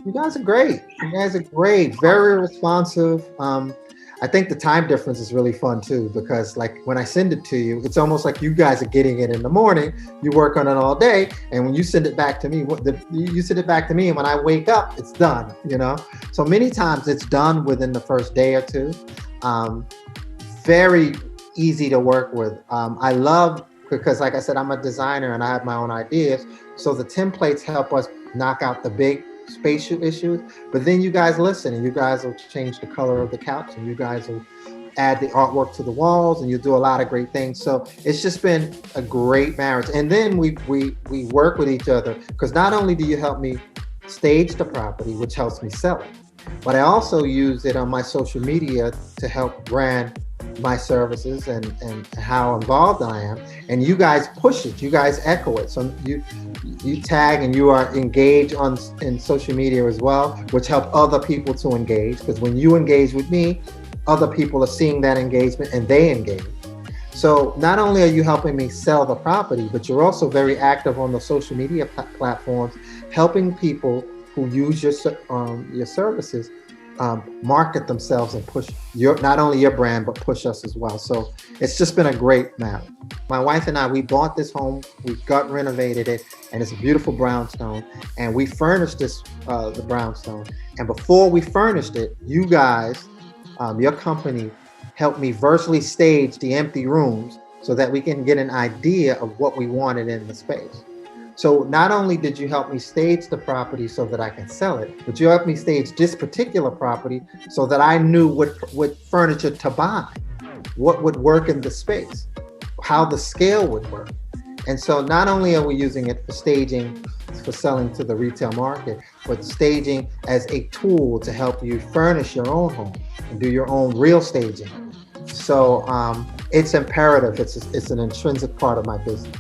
You guys are great. You guys are great. Very responsive. I think the time difference is really fun too, because like when I send it to you, it's almost like you guys are getting it in the morning. You work on it all day, and when you send it back to me, you send it back to me, and when I wake up, it's done. So many times it's done within the first day or two. Um, Very easy to work with. I love because, like I said, I'm a designer and I have my own ideas. So the templates help us knock out the big spatial issues. But then you guys listen, and you guys will change the color of the couch, and you guys will add the artwork to the walls, and you do a lot of great things. So it's just been a great marriage. And then we work with each other, because not only do you help me stage the property, which helps me sell it, but I also use it on my social media to help brand my services and how involved I am. And you guys push it, you guys echo it. So you tag and you are engaged in social media as well, which help other people to engage. Because when you engage with me, other people are seeing that engagement and they engage. So not only are you helping me sell the property, but you're also very active on the social media platforms, helping people who use your services market themselves and push not only your brand, but push us as well. So it's just been a great match. My wife and I, we bought this home, we gut renovated it, and it's a beautiful brownstone. And we furnished the brownstone. And before we furnished it, you guys, your company, helped me virtually stage the empty rooms so that we can get an idea of what we wanted in the space. So not only did you help me stage the property so that I can sell it, but you helped me stage this particular property so that I knew what furniture to buy, what would work in the space, how the scale would work. And so not only are we using it for staging, for selling to the retail market, but staging as a tool to help you furnish your own home and do your own real staging. So it's imperative. It's an intrinsic part of my business.